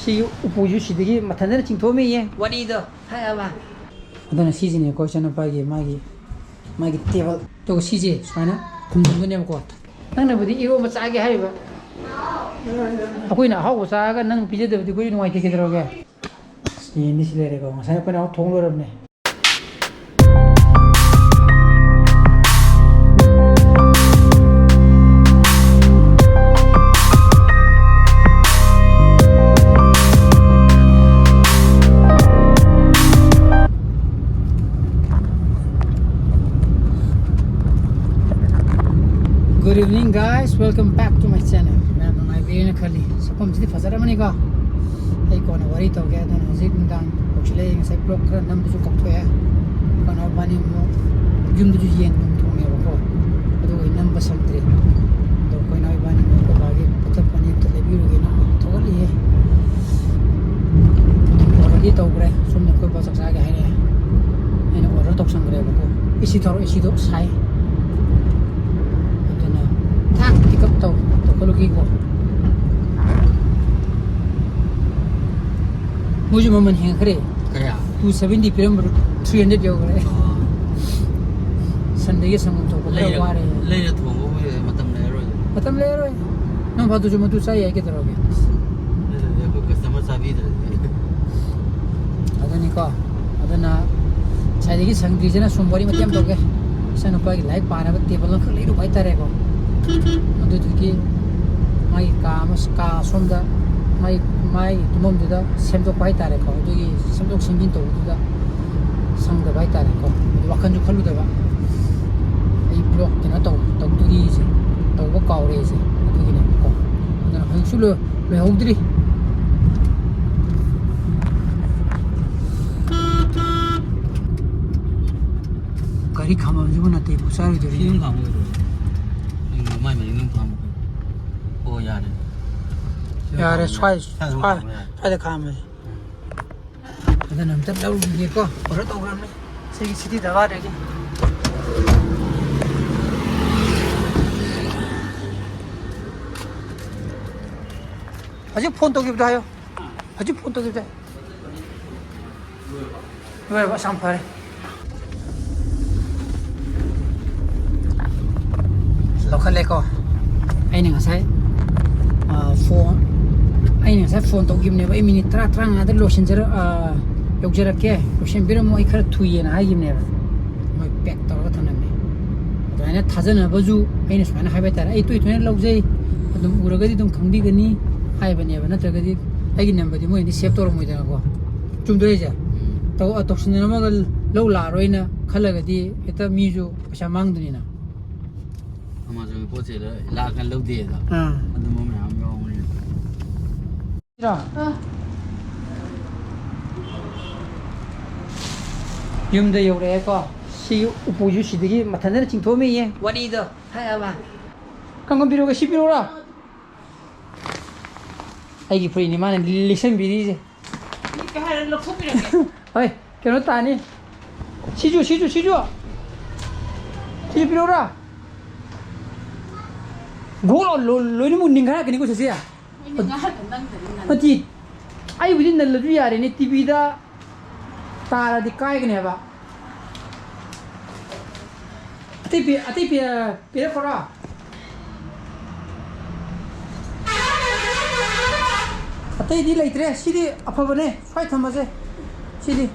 시 우부주 시들이 마탄데 칭토메 와니도 하야바 어떤 시즌에 거셔는 바기 마기 테이블 또 시지 수아나 굶든도 내고 왔다 나는 부디 이거 뭐 싸게 하이바 아고이나 하고 싸가 능 비제도 거기 누가 이렇게 들어게 이 시래가 사역권하고 동로럽네 Good evening guys, welcome back to my channel. मैं my video ने खाली सब हम जितने फंसा रहा मनी का एक कौन वरी तो क्या था ना जितने दान उछले एक से ब्लॉक कर नंबर जो कब तो है कौन और बानी मो जुम्बु जो ये नंबर तो वो तो कोई नंबर संतरे तो कोई ना बानी मो को बागी पता पानी तो ले भी रुके ना तो वो लिए और ये तो उगरे सुनने कोई बात सकता है क्या है ना और तो संग्रह वो इसी तो Sai thác thì cấp tàu có lúc của mỗi chúng mình hiện cái đấy 270 km 300 euro đấy sân đấy sang tàu có lấy qua đấy lấy được thùng có mà tầm lẽ rồi nó vào tôi chúng tôi sai cái đó lấy được customer service ada nih kok ada na saya lagi sang di sana sumbari macam tu ke sana pagi like para betul belum kali itu baik tarik kok 어디든지 마이 까마스까 손다 마이 두몸도다 샘도 바이 따래고 저기 샘도 생긴도 어디다 상도 바이 따래고 wak한 좀 걸로 대봐 이 블록 되나 또 떡두기 이제 또 먹가오래 이제 떡두기네 먹고 오늘 한술로 왜 홍들이 가리 가면 주고 나한테 부사를 들이 지금 가면 mai mình ngưng phòng cô già này 야래 xoay để khám rồi cái nằm tất đâu gì có ở đó tàu lắm đấy xe city đã vào đấy chứ 아직 폰 또 깁다요 아직 폰 또 깁다 왜 봐 상파래 lokal leko ai nang sai phone ai nang sai phone to gimne ba minute tra nga da lotion jara yok jara ke lotion bira mo ikhar thuye na ai gimne ba mo pack to ga thana me to ina thajana baju ai na swana hai ba tar ai tu itune logjai adum uraga di dum khangdi gani hai ba ne ba na tra ga di ai gi number di mo ni save to ro mo da ko chum do ja to atoksin na ma ga lo la roina khalaga di eta mi ju pasha mang duni na mà rồi bố chị đấy là gần lâu tiền rồi anh muốn mẹ ông ngon này rồi yum de yore ko si upuju sidigi mathanere chingthome ye wani do hayaba kangam biro ga sibiro ra ai gi free ni mane listen biri je cái hai lục phút rồi kìa. oi keno tani siju biro ra gỗ lối một nính khác cái này có gì à? Thì ai bây giờ là cái gì này TV đó ta là đi cái này ba. Ati pia kora. Ati đi lấy tre, xí đi, apa bene, phải tham gia, xí đi.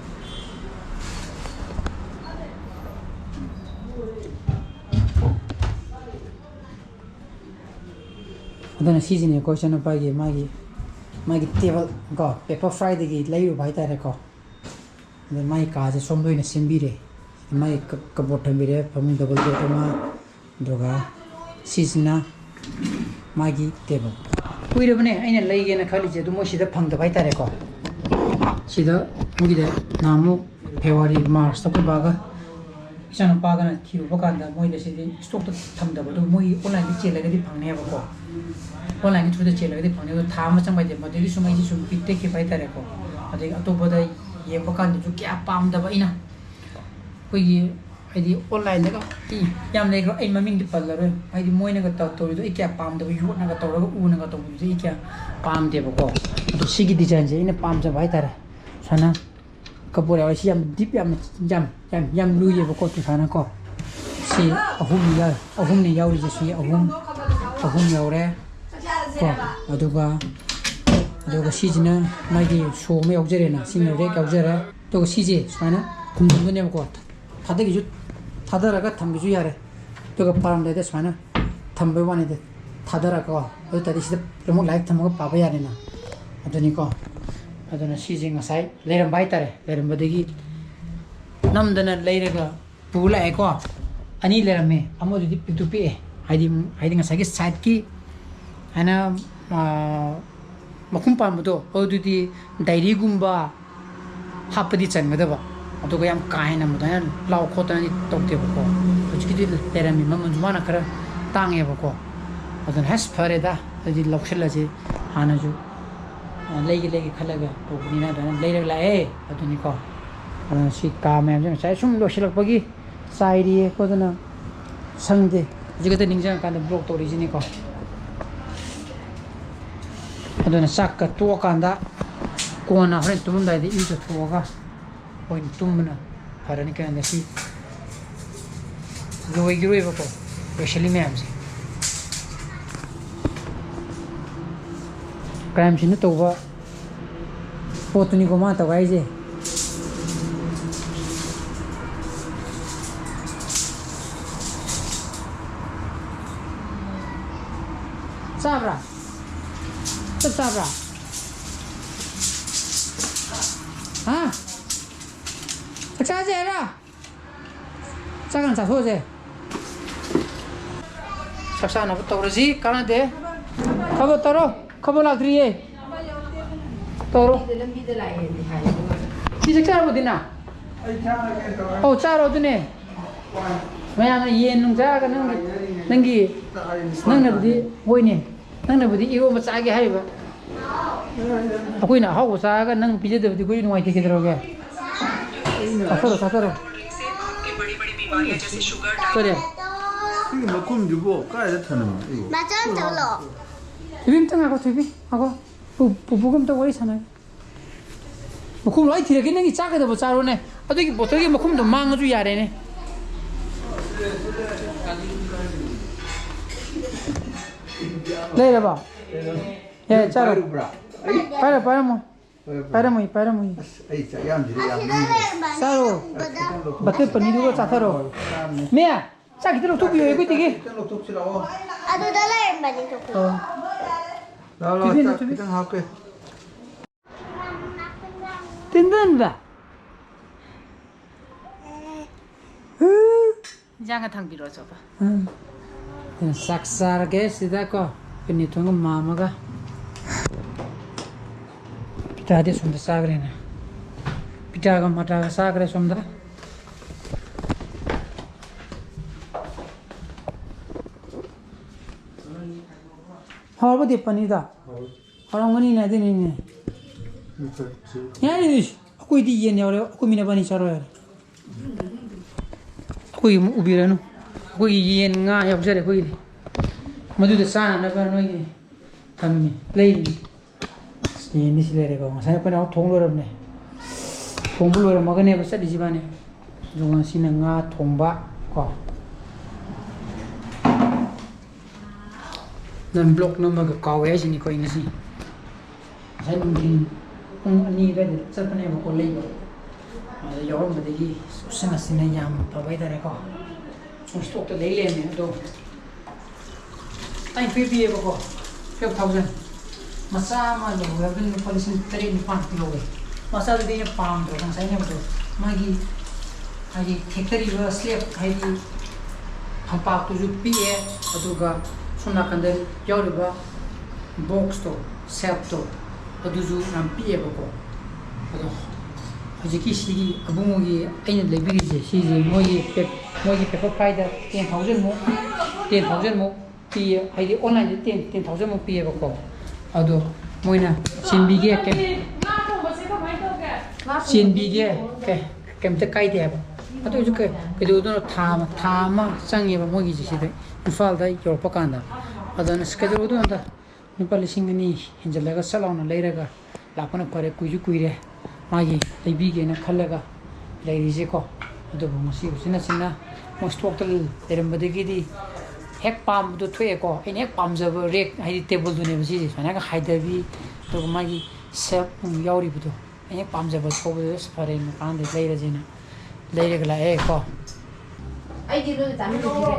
어떤 시즌에 거셔는 바기 마기 테이블 거 페퍼 프라이드기 레이로 바이타래 거 근데 마이 가제 som도이네 심비레 마이 그보텀비레 파문 더블 게토마 드로가 시즌나 마기 테이블 kuirabne aina leigena khali je dumo sida phangda baitare ko sida mugide namu February March to baga chana pagana thiu bakanda moi de sidi stock to thamda bodu moi online che laga di phangne ba ko online through the che laga di phangne ko thama chang bai de ma de sumai ji sum pitte ke baitare ko ade ato boda ye bakanda ju kya pam da ba ina ko ye ꯍꯥꯏꯗꯤ ꯑꯣꯟꯂꯥꯏꯟꯗꯒ ꯌꯥꯝ ꯂꯩꯈ꯭ꯔꯣ ꯑꯩ ꯃꯃꯤꯡꯗꯤ ꯄꯜꯂꯔꯣꯏ ꯍꯥꯏꯗꯤ ꯃꯣꯏꯅꯒ ꯇꯧꯔꯤꯗꯣ ꯑꯩ ꯀꯌꯥ ꯄꯥꯝꯗꯕ ꯌꯣꯠꯅꯒ ꯇꯧꯔꯒ ꯎꯅꯒ ꯇꯧꯕꯗꯨꯗꯤ ꯑꯩ ꯀꯌꯥ ꯄꯥꯝꯗꯦꯕꯀꯣ ꯑꯗꯣ ꯁꯤꯒꯤ ꯗꯤꯖꯥꯏꯟꯁꯦ ꯑꯩꯅ ꯄꯥꯝꯖꯕ ꯍꯥꯏꯇꯥꯔꯦ ꯁꯨꯃꯥꯏꯅ ꯀꯞꯕꯣꯔꯗ ꯌꯥꯎꯋꯦ ꯁꯤ ꯌꯥꯝ ꯗꯤꯞ ꯌꯥꯝ ꯂꯨꯏꯌꯦꯕꯀꯣ ꯁꯨꯃꯥꯏꯅ ꯀꯣ ꯁꯤ ꯑꯍꯨꯝꯅꯤ ꯌꯥꯎꯔꯤꯁꯦ ꯁꯤ ꯑꯍꯨꯝ ꯌꯧꯔꯦ ꯀꯣ ꯑꯗꯨꯒ ꯁꯤꯁꯤꯅ ꯃꯥꯒꯤ ꯁꯣ ꯑꯃ ꯌꯥꯎꯖꯔꯦꯅ ꯁꯤꯅ ꯔꯦꯛ ꯌꯥꯎꯖꯔꯦ ꯑꯗꯨꯒ ꯁꯤꯁꯦ ꯁꯨꯃꯥꯏꯅ ꯈꯨꯝꯖꯤꯟꯗꯣꯏꯅꯦꯕꯀꯣ ꯊꯥꯗꯔꯒ ꯊꯝꯕꯁꯨ ꯌꯥꯔꯦ ꯑꯗꯨꯒ ꯄꯥꯔꯝꯗꯥꯏꯗ ꯁꯨꯃꯥꯏꯅ ꯊꯝꯕꯩ ꯋꯥꯅꯤꯗ ꯊꯥꯗꯔꯒ ꯑꯗꯨ ꯇꯥꯔꯗꯤ ꯁꯤꯗ ꯑꯃꯨꯛ ꯂꯥꯏꯔꯤꯛ ꯊꯝꯃꯒ ꯄꯥꯕ ꯌꯥꯔꯦꯅ ꯑꯗꯨꯅꯤꯀോ ꯑꯗꯨꯅ ꯁꯤꯁꯦ ꯉꯁꯥꯏ ꯂꯩꯔꯝꯕ ꯍꯥꯏꯇꯥꯔꯦ ꯂꯩꯔꯝꯕꯗꯒꯤ ꯅꯝꯗꯅ ꯂꯩꯔꯒ ꯄꯨ ꯂꯥꯛꯑꯦꯀꯣ ꯑꯅꯤ ꯂꯩꯔꯝꯃꯦ ꯑꯃꯗꯨꯗꯤ ꯄꯤꯛꯇꯨ ꯄꯤꯛꯑꯦ ꯍꯥꯏꯗꯤ ꯉꯁꯥꯏꯒꯤ ꯁꯥꯏꯠꯀꯤ ꯍꯥꯏꯅ ꯃꯈꯨꯝ ꯄꯥꯟꯕꯗꯣ ꯑꯗꯨꯗꯤ ꯗꯥꯏꯔꯤꯒꯨꯝꯕ ꯍꯥꯞꯄꯗꯤ ꯆꯟꯒꯗꯕ ꯑꯗꯨꯒ ꯌꯥꯝ ꯀꯥ ꯍꯦꯟꯅ ꯑꯗꯨꯃꯥꯏꯅ ꯂꯥꯎ ꯈꯣꯠꯇꯅꯗꯤ ꯇꯧꯗꯦꯕꯀꯣ ꯍꯧꯖꯤꯛꯀꯤꯗꯤ ꯂꯩꯔꯝꯃꯤ ꯃꯃꯜꯁꯨ ꯃꯥꯅ ꯈꯔ ꯇꯥꯡꯉꯦꯕꯀꯣ ꯑꯗꯨꯅ ꯍꯦꯁ ꯐꯔꯦꯗ ꯑꯗꯨꯗꯤ ꯂꯧꯁꯤꯜꯂꯁꯤ ꯍꯥꯟꯅꯁꯨ ꯂꯩꯒꯦ ꯈꯜꯂꯒ ꯇꯧꯕꯅꯤꯅ ꯑꯗꯨꯃꯥꯏꯅ ꯂꯩꯔꯒ ꯂꯥꯛꯑꯦ ꯑꯗꯨꯅꯤꯀꯣ ꯑꯗꯨꯅ ꯁꯤ ꯀꯥ ꯃꯌꯥꯝꯁꯦ ꯉꯁꯥꯏ ꯁꯨꯝ ꯂꯣꯏꯁꯤꯜꯂꯛꯄꯒꯤ ꯆꯥꯏꯔꯤꯌꯦ ꯈꯣꯠꯇꯅ ꯁꯪꯗꯦ ꯍꯧꯖꯤꯛ ꯈꯛꯇ ꯅꯤꯡꯁꯤꯡꯉꯀꯥꯟꯗ ꯕ꯭ꯂꯣꯛ ꯇꯧꯔꯤꯁꯤꯅꯤꯀꯣ ꯑꯗꯨꯅ ꯆꯥꯛꯀ ꯇꯣꯛꯑꯀꯥꯟꯗ ꯀꯣꯟꯅ ꯍꯣꯔꯦꯟ ꯇꯨꯝꯃꯝꯗꯥꯏꯗ ꯏꯔꯨꯖꯊꯣꯛꯑꯒ ꯑꯩꯈꯣꯏꯅ ꯇꯨꯝꯕꯅ ꯐꯔꯅꯤ ꯀꯩꯅꯣꯗ ꯁꯤ ꯂꯣꯏꯈꯤꯔꯣꯏꯕꯀꯣ ꯂꯣꯏꯁꯤꯜꯂꯤ ꯃꯌꯥꯝꯁꯦ ꯀ꯭ꯔꯥꯏꯝꯁꯤꯅ ꯇꯧꯕ ꯄꯣꯠꯇꯨꯅꯤꯀꯣ ꯃꯥꯅ ꯇꯧꯕ ꯍꯥꯏꯁꯦ ꯆꯥꯕ꯭ꯔꯥ ꯆꯞ ꯆꯥꯕ꯭ꯔꯥ ꯍꯥ ꯆꯥꯛ ꯆꯥꯁꯦ ꯍꯥꯏꯔ ꯆꯥꯛ ꯍꯥꯟꯅ ꯆꯥꯊꯣꯛꯑꯁꯦ ꯆꯥꯛ ꯆꯥꯅꯕ ꯇꯧꯔꯁꯤ ꯀꯥꯟꯅꯗꯦ ꯈꯕꯔ ꯇꯧꯔꯣ ꯈꯕꯔ ꯂꯥꯛꯇ꯭ꯔꯤꯌꯦ ꯇꯧꯔꯣ ꯁꯤ ꯆꯥꯛ ꯆꯥꯔꯕꯗꯤꯅ ꯆꯥꯔꯣ ꯑꯗꯨꯅꯦ ꯃꯌꯥꯝꯅ ꯌꯦꯟ ꯅꯨꯡ ꯆꯥꯔꯒ ꯅꯪꯅꯕꯨꯗꯤ ꯍꯣꯏꯅꯦ ꯅꯪꯅꯕꯨꯗꯤ ꯏꯔꯣꯝꯕ ꯆꯥꯒꯦ ꯍꯥꯏꯔꯤꯕ ꯑꯩꯈꯣꯏꯅ ꯑꯍꯥꯎꯕ ꯆꯥꯔꯒ ꯅꯪ ꯄꯤꯖꯗꯕꯗꯤ ꯑꯩꯈꯣꯏ ꯅꯨꯡꯉꯥꯏꯇꯦ ꯀꯩꯗꯧꯔꯒꯦ ꯆꯥꯊꯔꯣ ꯀꯔꯤ ꯁꯤꯒꯤ ꯃꯈꯨꯝꯗꯨꯕꯨ ꯀꯥꯏꯗ ꯊꯅꯝꯃꯤ ꯊꯣꯏꯕꯤ ꯑꯝꯇ ꯉꯥꯏꯈꯣ ꯊꯣꯏꯕꯤ ꯉꯥꯏꯈꯣ ꯄꯨꯄꯨꯒ ꯑꯝꯇ ꯋꯥꯔꯤ ꯁꯥꯟꯅꯒꯦ ꯃꯈꯨꯝ ꯂꯣꯏ ꯊꯤꯔꯛꯀꯦ ꯅꯪꯒꯤ ꯆꯥꯒꯗꯕ ꯆꯥꯔꯣꯅꯦ ꯑꯗꯨꯒꯤ ꯕꯣꯇꯜꯒꯤ ꯃꯈꯨꯝꯗꯣ ꯃꯥꯡꯉꯁꯨ ꯌꯥꯔꯦꯅꯦ ꯂꯩꯔꯕ ꯌꯥꯏ ꯆꯥꯔꯣ ꯄꯥꯏꯔꯝꯃꯣ ꯑꯩ ꯆꯥꯛ ꯌꯥꯝꯁꯤꯗ ꯌꯥꯝ ꯆꯥꯔꯣ ꯕꯇꯔ ꯄꯅꯤꯔꯗꯨꯒ ꯆꯥꯊꯔꯣ ꯃꯦ ꯆꯥꯛ ꯈꯤꯇ ꯂꯧꯊꯣꯛꯄꯤꯌꯣ ꯑꯩꯈꯣꯏꯗꯒꯤ ꯈꯤꯇꯪ ꯂꯧꯊꯣꯛꯁꯤ ꯂꯥꯛꯑꯣ ꯑꯗꯨꯗ ꯂꯩꯔꯝꯕꯅꯤ ꯂꯥꯛꯑꯣ ꯆꯥꯛ ꯈꯤꯇꯪ ꯍꯥꯞꯀꯦ ꯇꯤꯟꯗꯟꯕ ꯏꯟꯖꯥꯡꯒ ꯊꯥꯡꯕꯤꯔꯛꯑꯣ ꯆꯣꯄ ꯆꯥꯛ ꯆꯥꯔꯒꯦ ꯁꯤꯗꯀꯣ ꯄꯤꯅꯤ ꯊꯣꯡꯒ ꯃꯥꯝꯃꯒ ꯄꯤꯇꯥꯗꯤ ꯁꯣꯝꯗ ꯆꯥꯈ꯭ꯔꯦꯅꯦ ꯄꯤꯇꯥꯒ ꯃꯇꯥꯒ ꯆꯥꯈ꯭ꯔꯦ ꯁꯣꯝꯗ ꯍꯥꯎꯕꯗꯤ ꯄꯅꯤꯔꯗ ꯍꯥꯎꯔꯝꯒꯅꯤꯅꯦ ꯑꯗꯨꯅꯤꯅꯦ ꯌꯥꯔꯤꯅꯤ ꯑꯩꯈꯣꯏꯗꯤ ꯌꯦꯟ ꯌꯥꯎꯔꯦ ꯑꯩꯈꯣꯏ ꯃꯤꯅꯕꯥꯅꯤ ꯆꯥꯔꯣ ꯌꯥꯔꯦ ꯑꯩꯈꯣꯏꯒꯤ ꯑꯃꯨꯛ ꯎꯕꯤꯔꯅꯨ ꯑꯩꯈꯣꯏꯒꯤ ꯌꯦꯟ ꯉꯥ ꯌꯥꯎꯖꯔꯦ ꯑꯩꯈꯣꯏꯒꯤꯗꯤ ꯃꯗꯨꯗ ꯆꯥꯅꯅꯕ ꯅꯣꯏꯒꯤ ꯊꯝꯃꯤ ꯂꯩꯔꯤꯅꯤ ꯌꯦꯟꯗꯤ ꯁꯤ ꯂꯩꯔꯦꯀꯣ ꯉꯁꯥꯏ ꯑꯩꯈꯣꯏꯅ ꯊꯣꯡ ꯂꯣꯏꯔꯕꯅꯦ ꯊꯣꯡꯕ ꯂꯣꯏꯔꯝꯃꯒꯅꯦꯕ ꯆꯠꯂꯤꯁꯤ ꯏꯕꯥꯅꯤ ꯑꯗꯨꯒ ꯉꯁꯤꯅ ꯉꯥ ꯊꯣꯡꯕ ꯀꯣ ꯅꯪ ꯕ꯭ꯂꯣꯛ ꯅꯝꯃꯒ ꯀꯥꯎꯋꯦ ꯍꯥꯏꯁꯤꯅꯤꯀꯣ ꯑꯩ ꯉꯁꯤ ꯉꯁꯥꯏ ꯅꯨꯡꯊꯤꯟ ꯄꯨꯡ 2 ꯑꯗꯨꯋꯥꯏꯗ ꯆꯠꯄꯅꯦꯕꯀꯣ ꯂꯩꯕ ꯑꯗ ꯌꯥꯎꯔꯝꯕꯗꯒꯤ ꯎꯁꯪ ꯑꯁꯤꯅ ꯌꯥꯝ ꯐꯕ ꯍꯥꯏꯇꯥꯔꯦꯀꯣ ꯁ꯭ꯇꯣꯛꯇ ꯂꯩ ꯂꯩꯔꯝꯃꯦ ꯑꯗꯣ 95 ꯄꯤꯌꯦꯕꯀꯣ 12,000 ꯃꯆꯥ ꯑꯃ ꯂꯧꯔꯒ ꯂꯨꯄꯥ 7,000-8,000 ꯂꯧꯋꯦ ꯃꯆꯥꯗꯨꯗꯤ ꯑꯩꯅ ꯄꯥꯝꯗ꯭ꯔꯣ ꯉꯁꯥꯏ ꯍꯥꯏꯕꯗꯣ ꯃꯥꯒꯤ ꯍꯥꯏꯗꯤ ꯊꯦꯛꯇꯔꯤꯕ ꯁ꯭ꯂꯦꯞ ꯍꯥꯏꯗꯤ ꯐꯝꯄꯥꯛꯇꯨꯁꯨ ꯄꯤꯛꯑꯦ ꯑꯗꯨꯒ ꯁꯣꯝ ꯅꯥꯀꯟꯗ ꯌꯥꯎꯔꯤꯕ ꯕꯣꯛꯁꯇꯣ ꯁꯦꯞꯇꯣ ꯑꯗꯨꯁꯨ ꯌꯥꯝ ꯄꯤꯛꯑꯦꯕꯀꯣ ꯑꯗꯣ ꯍꯧꯖꯤꯛꯀꯤ ꯁꯤꯒꯤ ꯑꯕꯨꯡꯉꯣꯒꯤ ꯑꯩꯅ ꯂꯩꯕꯤꯔꯤꯁꯦ ꯁꯤꯁꯦ ꯃꯣꯏꯒꯤ ꯄꯦꯄꯔ ꯐ꯭ꯔꯥꯏꯗ 10,000 ꯃꯨꯛ ꯄꯤꯌꯦ ꯍꯥꯏꯗꯤ ꯑꯣꯟꯂꯥꯏꯟꯗ 10,000 ꯃꯨꯛ ꯄꯤꯌꯦꯕꯀꯣ ꯑꯗꯣ ꯃꯣꯏꯅ ꯆꯦꯟꯕꯤꯒꯦ ꯀꯩꯝꯇ ꯀꯥꯏꯗꯦ ꯍꯥꯏꯕ ꯑꯗꯨ ꯑꯣꯏꯁꯨ ꯀꯩꯗꯧꯗꯨꯅ ꯊꯥ ꯑꯃ ꯆꯪꯉꯦꯕ ꯃꯣꯏꯒꯤꯁꯦ ꯁꯤꯗ ꯏꯝꯐꯥꯜꯗ ꯌꯧꯔꯛꯄ ꯀꯥꯟꯗ ꯑꯗꯨꯅ ꯀꯩꯗꯧꯗꯨꯅ ꯂꯨꯄꯥ 2,000 ꯍꯦꯟꯖꯜꯂꯒ ꯁꯠ ꯂꯥꯎꯅ ꯂꯩꯔꯒ ꯂꯥꯛꯄꯅ ꯐꯔꯦ ꯀꯨꯏꯁꯨ ꯀꯨꯏꯔꯦ ꯃꯥꯒꯤ ꯂꯩꯕꯤꯒꯦꯅ ꯈꯜꯂꯒ ꯂꯩꯔꯤꯁꯦꯀꯣ ꯑꯗꯨꯕꯨ ꯉꯁꯤ ꯎꯆꯤꯟꯅꯆꯤꯟꯅ ꯃꯣꯏ ꯁ꯭ꯇꯣꯛꯇ ꯂꯩꯔꯝꯕꯗꯒꯤꯗꯤ ꯍꯦꯛ ꯄꯥꯝꯕꯗꯣ ꯊꯣꯛꯑꯦꯀꯣ ꯑꯩꯅ ꯍꯦꯛ ꯄꯥꯝꯖꯕ ꯔꯦꯛ ꯍꯥꯏꯗꯤ ꯇꯦꯕꯜꯗꯨꯅꯦꯕ ꯁꯤꯁꯦ ꯁꯨꯃꯥꯏꯅꯒ ꯍꯥꯏꯗꯕꯤ ꯑꯗꯨꯒ ꯃꯥꯒꯤ ꯁꯦꯞ ꯌꯥꯎꯔꯤꯕꯗꯣ ꯑꯩꯅ ꯍꯦꯛ ꯄꯥꯝꯖꯕ ꯊꯣꯛꯄꯗꯨ ꯑꯁ ꯐꯔꯦ ꯃꯄꯥꯟꯗ ꯂꯩꯔꯁꯦꯅ ꯂꯩꯔꯒ ꯂꯥꯛꯑꯦꯀꯣ ꯑꯩꯗꯤ ꯅꯣꯏ ꯆꯥꯃꯤꯟꯅꯁꯤꯔꯦ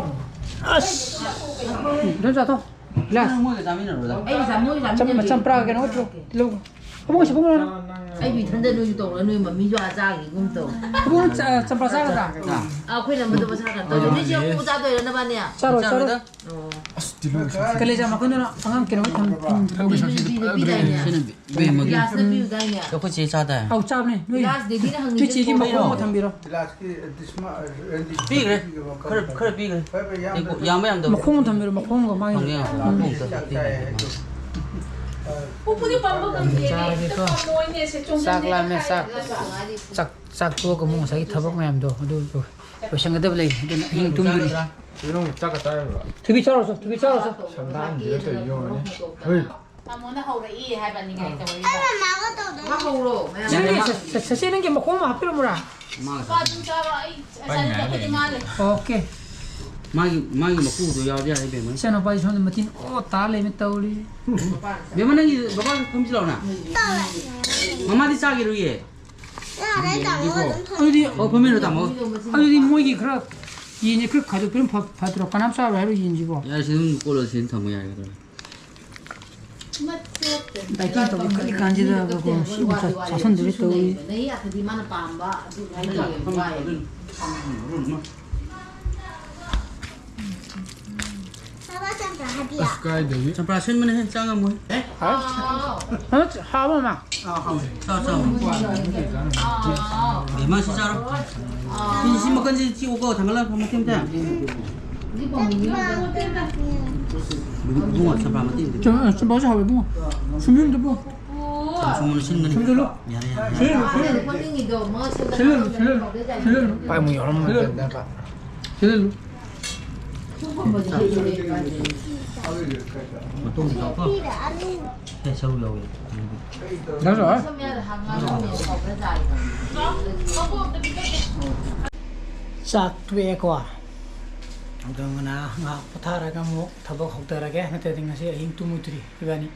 ꯑꯁ ꯗꯣꯟ ꯆꯥꯊꯣ ꯒ꯭ꯂꯥꯁ ꯃꯣꯏꯒ ꯆꯥꯃꯤꯟꯅꯔꯣꯗ ꯑꯩ ꯆꯥꯃꯤꯟꯅꯁꯤ ꯆꯝꯄ꯭ꯔꯥ ꯀꯩꯅꯣ ꯅꯠꯇ꯭ꯔꯣ ꯇꯤꯜꯍꯧ ꯑꯕꯨꯡꯉꯣ ꯁꯤꯕꯨꯡꯉꯣ ꯑꯩꯕꯨ ꯏꯊꯟꯗ ꯅꯣꯏꯁꯨ ꯇꯧꯔ ꯅꯣꯏ ꯃꯃꯤꯁꯨ ꯆꯥꯒꯤꯒꯨꯝ ꯇꯧ ꯑꯕꯨꯡꯉꯣ ꯆꯝꯄ꯭ꯔꯥ ꯆꯥꯒꯗ꯭ꯔꯥ ꯑꯩꯈꯣꯏ ꯅꯝꯕꯗꯣ ꯃꯁꯥ ꯀꯩꯅꯣ ꯇꯧ ꯅꯣꯏꯁꯤ ꯑꯃꯨꯛ ꯆꯥꯗꯣꯏꯔ ꯅꯕꯥꯅꯤ ꯆꯥꯔꯣ ꯆꯥꯔꯣ ꯑꯣ ꯀꯂꯦꯖꯥ ꯃꯈꯣꯏꯗꯨꯅ ꯑꯉꯥꯡ ꯀꯩꯅꯣ ꯄꯤꯗꯥꯏꯅꯦ ꯁꯤꯅ ꯕꯦꯝꯃꯒꯤ ꯒꯤꯂꯥꯁꯅ ꯄꯤꯌꯨꯗꯥꯏꯅꯦ ꯑꯩꯈꯣꯏ ꯆꯦ ꯆꯥꯗꯥꯏ ꯑꯧ ꯆꯥꯕꯅꯦ ꯅꯣꯏ ꯒꯤꯂꯥꯁ ꯗꯦꯗꯤꯅ ꯅꯣꯏ ꯍꯪꯉꯤꯁꯦ ꯆꯦꯒꯤ ꯃꯈꯣꯡ ꯑꯃ ꯊꯝꯕꯤꯔꯣ ꯒꯤꯂꯥꯁꯀꯤ ꯗꯤꯁꯃꯥ ꯄꯤꯈ꯭ꯔꯦ ꯈꯔ ꯄꯤꯈ꯭ꯔꯦ ꯌꯥꯝꯕ ꯌꯥꯝꯗꯕ ꯃꯈꯣꯡ ꯑꯃ ꯊꯝꯕꯤꯔꯣ ꯃꯈꯣꯡꯒ ꯃꯥꯒꯤ ꯄꯨꯄꯨꯗꯤ ꯄꯥꯝꯕ ꯉꯝꯗꯦ ꯆꯥꯔꯒꯦꯀꯣ ꯆꯥꯛ ꯂꯥꯝꯃꯦ ꯆꯥꯛ ꯇꯣꯛꯑꯒ ꯑꯃꯨꯛ ꯉꯁꯥꯏꯒꯤ ꯊꯕꯛ ꯃꯌꯥꯝꯗꯣ ꯑꯗꯨ ꯂꯣꯏꯁꯟꯒꯗꯕ ꯂꯩ ꯑꯗꯨꯅ ꯑꯍꯤꯡ ꯇꯨꯝꯗꯣꯔꯤ ꯊꯨꯕꯤ ꯆꯥꯔꯣꯁꯨ ꯇꯥꯃꯣꯅ ꯍꯧꯔꯛꯏ ꯍꯥꯏꯕ ꯅꯤꯡꯉꯥꯏ ꯇꯧꯔꯤꯕ ꯃꯥ ꯍꯧꯔꯣ ꯆꯦꯆꯦ ꯅꯪꯒꯤ ꯃꯈꯣꯡ ꯑꯃ ꯍꯥꯞꯄꯤꯔꯝꯃꯨꯔꯥ ꯑꯗꯨꯝ ꯆꯥꯔꯣ ꯑꯩ ꯆꯥꯅꯤꯡꯗꯕꯗꯤ ꯃꯥꯜꯂꯦ ꯑꯣꯀꯦ मागी मकूदो यावदे हाय बेमा ꯏꯆꯥ ꯅꯨꯄꯥꯁꯤ ꯁꯣꯝꯗ ꯃꯇꯤꯟ ꯇꯥ ꯂꯩꯃꯤ ꯇꯧꯔꯤ बेमा नंगी बाबा फमसिलावना ममादि चागिरुये ꯑꯗꯨꯗꯤ ओ फमिनो तामो ꯑꯗꯨꯗꯤ ꯃꯣꯏꯒꯤ ꯈꯔ ꯌꯦꯟꯁꯦ ꯈꯔ ꯈꯥꯏꯗꯣꯛꯄꯤꯔꯝ ꯐꯠꯇ꯭ꯔꯣ ꯀꯅꯥꯝ ꯆꯥꯔꯣꯏ ꯍꯥꯏꯔꯣ ꯌꯦꯟꯁꯤꯕꯣ यार सिदुम कोलो सिन थमो यार ꯗꯥꯏꯇꯤꯡ ꯇꯧꯕ ꯀꯔꯤ ꯀꯥꯟꯁꯤꯗ ꯁꯤꯕꯨ ꯆꯥꯁꯟꯗꯣꯏ ꯇꯧꯔꯤ ꯅꯩ ꯑꯗꯨꯗꯤ ꯃꯥꯅ ꯄꯥꯝꯕ ꯑꯗꯨ ꯍꯥꯏꯗꯣꯛꯑꯦ ꯋꯥꯏ चंपरा सिन मने चांगा मोय 하봐 마 चा बेमा सि चारो इ मकन जी ओको थंगला फमतिम ता बुआ चंपरा मति 좀 뭐지 하봐 뭐 수면도 뭐 सुमन सिन गनि 수면도 यारे 셀룰 빨리 뭐 여러 번 된다 셀룰 मतों जाको हे सब लोग 나서 ꯆꯥꯛ ꯇꯣꯛꯑꯦꯀꯣ ꯑꯗꯨꯒꯅ ꯉꯥꯏꯍꯥꯛ ꯄꯣꯊꯥꯔꯒ ꯑꯃꯨꯛ ꯊꯕꯛ ꯍꯧꯊꯔꯒꯦ ꯅꯠꯇ꯭ꯔꯗꯤ ꯉꯁꯤ ꯑꯍꯤꯡ ꯇꯨꯝꯃꯨꯗ꯭ꯔꯤ 이ꯕꯥꯅꯤ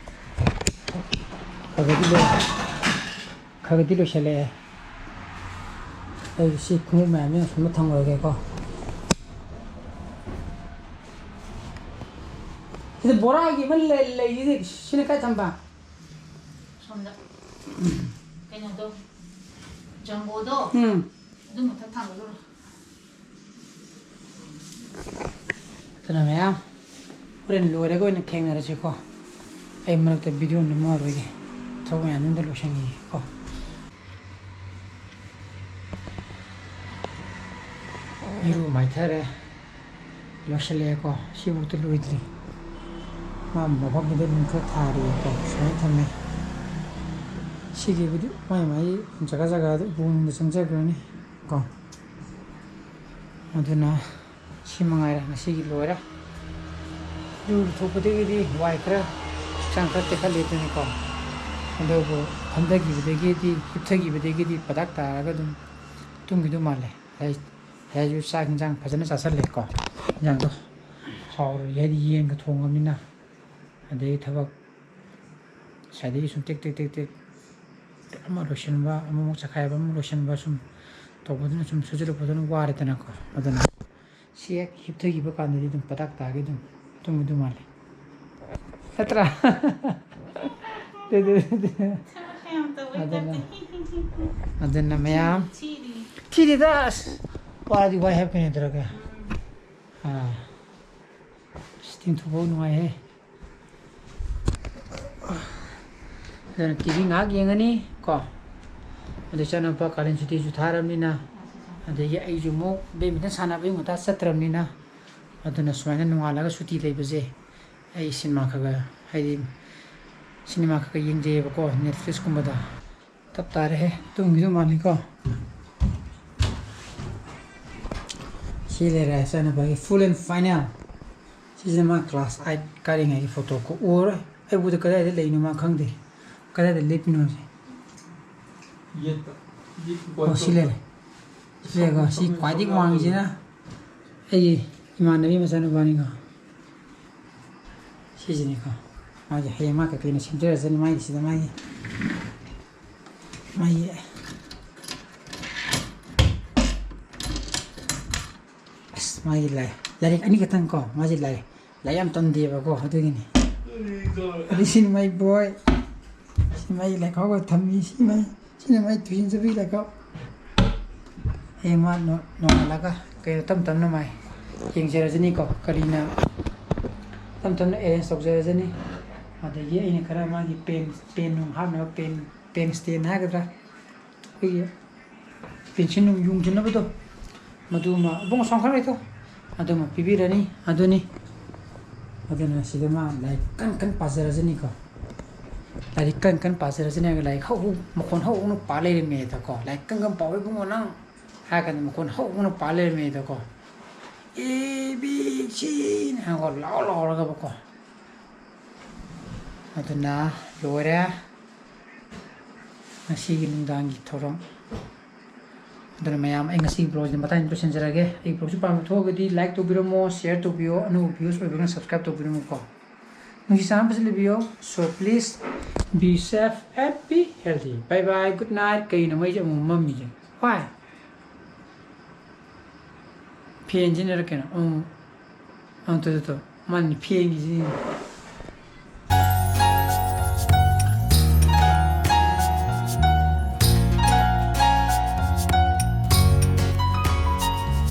ꯈꯔꯒꯗꯤ ꯂꯣꯏꯁꯤꯜꯂꯛꯑꯦ ꯑꯩ ꯁꯤ ꯈꯣꯡꯎꯞ ꯃꯌꯥꯝꯁꯤꯅ ꯁꯣꯝꯗ ꯊꯝꯈ꯭ꯔꯒꯦꯀꯣ 근데 뭐라 하기 맨날 이제 신을까지 담봐. 손다. 그냥도 정보도. 응. 좀 못한 거로. 그다음에야 우리는 노래고 있는 갱나를 찍고 이 물때 비디오는 뭐로 이게 저거 안 된다 로션이 거. 이루 마이타레 로션레고 시부터 루이드리. 마 먹어보게 되는 그 다리고 소이탐에 시기부터 많이 자가자가 부분도 정작 그러니 거 어디나 희망하라 시기 로라 루 도부대기리 와이크라 장카테 칼리드니까 근데 뭐 반다기부대기디 힙타기부대기디 바닥 따라가든 뚱기도 말래 해주 싹장 파전에 자살랬고 그냥도 하루 얘디 이행가 통합니다 ꯑꯗꯩ ꯊꯕꯛ ꯁꯥꯏꯗꯒꯤ ꯁꯨꯝ ꯇꯦꯛ ꯑꯃ ꯂꯣꯏꯁꯤꯟꯕ ꯑꯃꯃꯨꯛ ꯆꯈꯥꯏꯕ ꯑꯃ ꯂꯣꯏꯁꯤꯟꯕ ꯁꯨꯝ ꯇꯧꯕꯗꯨꯅ ꯁꯨꯝ ꯁꯨꯖꯜꯂꯛꯄꯗꯨꯅ ꯋꯥꯔꯦꯗꯅꯀꯣ ꯑꯗꯨꯅ ꯁꯤ ꯍꯦꯛ ꯍꯤꯞꯊꯈꯤꯕ ꯀꯥꯟꯗꯗꯤ ꯑꯗꯨꯝ ꯄꯗꯥꯛ ꯇꯥꯒꯦ ꯑꯗꯨꯝ ꯇꯨꯝꯕꯗꯨ ꯃꯥꯜꯂꯦ ꯅꯠꯇ꯭ꯔꯥ ꯑꯗꯨꯅ ꯃꯌꯥꯝ ꯊꯤꯔꯤꯗ ꯑꯁ ꯋꯥꯔꯗꯤ ꯋꯥꯏ ꯍꯥꯏꯕꯀꯅꯤ ꯇꯧꯔꯒ ꯇꯤꯡꯊꯣꯛꯄ ꯅꯨꯡꯉꯥꯏꯍꯦ ꯑꯗꯨꯅ ꯇꯤꯚꯤ ꯉꯥꯏꯍꯥꯛ ꯌꯦꯡꯉꯅꯤ ꯀꯣ ꯑꯗꯨ ꯏꯆꯥꯅꯨꯄꯥ ꯀꯥꯂꯦꯟ ꯁꯨꯇꯤꯁꯨ ꯊꯥꯔꯕꯅꯤꯅ ꯑꯗꯒꯤ ꯑꯩꯁꯨ ꯑꯃꯨꯛ ꯕꯦꯗꯃꯤꯟꯇꯟ ꯁꯥꯟꯅꯕ ꯑꯌꯨꯛ ꯉꯟꯇꯥ ꯆꯠꯇ꯭ꯔꯕꯅꯤ나 ꯑꯗꯨꯅ ꯁꯨꯃꯥꯏꯅ ꯅꯣꯡꯉꯥꯜꯂꯒ ꯁꯨꯇꯤ ꯂꯩꯕꯁꯦ ꯑꯩ ꯁꯤꯅꯦꯃꯥ ꯈꯔ ꯍꯥꯏꯗꯤ ꯁꯤꯅꯦꯃꯥꯈꯔ ꯌꯦꯡꯖꯩꯌꯦꯕꯀꯣ ꯅꯦꯠꯐ꯭ꯂꯤꯛꯁꯀꯨꯝꯕꯗ ꯇꯞ ꯇꯥꯔꯦꯍꯦ ꯇꯨꯝꯈꯤꯗꯧ ꯃꯥꯜꯂꯤꯀꯣ ꯁꯤ ꯂꯩꯔꯦ ꯏꯆꯥꯅꯨꯄꯥꯒꯤ ꯐꯨꯜ ꯑꯦꯟ ꯐꯥꯏꯅꯦꯜ ꯁꯤꯁꯤꯅ ꯃꯥ ꯀ꯭ꯂꯥꯁ 8 ꯀꯥꯔꯤꯉꯩꯒꯤ ꯐꯣꯇꯣ ꯀꯣ ꯎꯔꯣꯏ ꯑꯩꯕꯨꯗ ꯀꯗꯥꯏꯗ ꯂꯩꯅꯣ ꯃꯥ ꯈꯪꯗꯦ ꯀꯗꯥꯏꯗ ꯂꯦꯞꯄꯤꯅꯣꯁꯦ ꯑꯣ ꯁꯤ ꯂꯩꯔꯦ ꯁꯤ ꯂꯩꯔꯦꯀꯣ ꯁꯤ ꯈ꯭ꯋꯥꯏꯗꯒꯤ ꯋꯥꯡꯉꯤꯁꯤꯅ ꯑꯩꯒꯤ ꯏꯃꯥꯟꯅꯕꯤ ꯃꯆꯥꯅꯨꯄꯥꯅꯤꯀꯣ 시즌이가 아주 해마가 그냥 심지어서 많이 시다 많이 많이 라리 아니 같은 거 맞지 라리 안 던데바고 하더니 리신 마이 보이 시마이 라고 담이 시마이 시마이 두신섭이 라고 해마 노라가 그 땀땀 마이 잉제라지니까 그리나 ꯇꯝ ꯑꯦꯔꯦꯟꯖ ꯇꯧꯖꯔꯁꯅꯤ ꯑꯗꯒꯤ ꯑꯩꯅ ꯈꯔ ꯃꯥꯒꯤ ꯄꯦꯟ ꯅꯨꯡ ꯍꯥꯞꯅꯕ ꯄꯦꯟ ꯁ꯭ꯇꯦꯟ ꯍꯥꯏꯒꯗ꯭ꯔꯥ ꯑꯩꯈꯣꯏꯒꯤ ꯄꯦꯟꯁꯤꯜ ꯅꯨꯡ ꯌꯨꯡꯁꯤꯟꯅꯕꯗꯣ ꯃꯗꯨꯃ ꯏꯕꯨꯡꯉꯣ ꯁꯣꯡꯈꯠꯂꯣꯏꯗꯣ ꯑꯗꯨꯃ ꯄꯤꯕꯤꯔꯅꯤ ꯑꯗꯨꯅꯤ ꯑꯗꯨꯅ ꯁꯤꯗ ꯃꯥ ꯂꯥꯏꯔꯤꯛ ꯀꯟ ꯄꯥꯖꯔꯁꯅꯤꯀꯣ ꯂꯥꯏꯔꯤꯛ ꯀꯟ ꯄꯥꯖꯔꯁꯅꯤ ꯍꯥꯏꯔꯒ ꯂꯥꯏꯔꯤꯛ ꯃꯈꯣꯟ ꯍꯧꯅ ꯄꯥ ꯂꯩꯔꯝꯃꯦꯗꯀꯣ ꯂꯥꯏꯔꯤꯛ ꯀꯟ ꯄꯥꯎ ꯏꯕꯨꯡꯉꯣ ꯅꯪ ꯍꯥꯏꯔꯀꯥꯟꯗ ꯃꯈꯣꯟ ꯍꯧꯅ ꯄꯥ ꯂꯩꯔꯝꯃꯦꯗꯀꯣ A B C 하고 라오라오라가보고 아드나 요래 ngasi nungdangi thorong adana mayam ai ngasi blog ni matai introduction jarage ai blog super thogadi like to biro mo share to bio anu views or biro subscribe to biro mo ko ngi sam pasle bio so please be safe and be healthy bye bye good night kai na mai jamu mammi je why 피엔진이렇게는 또 많이 피행이지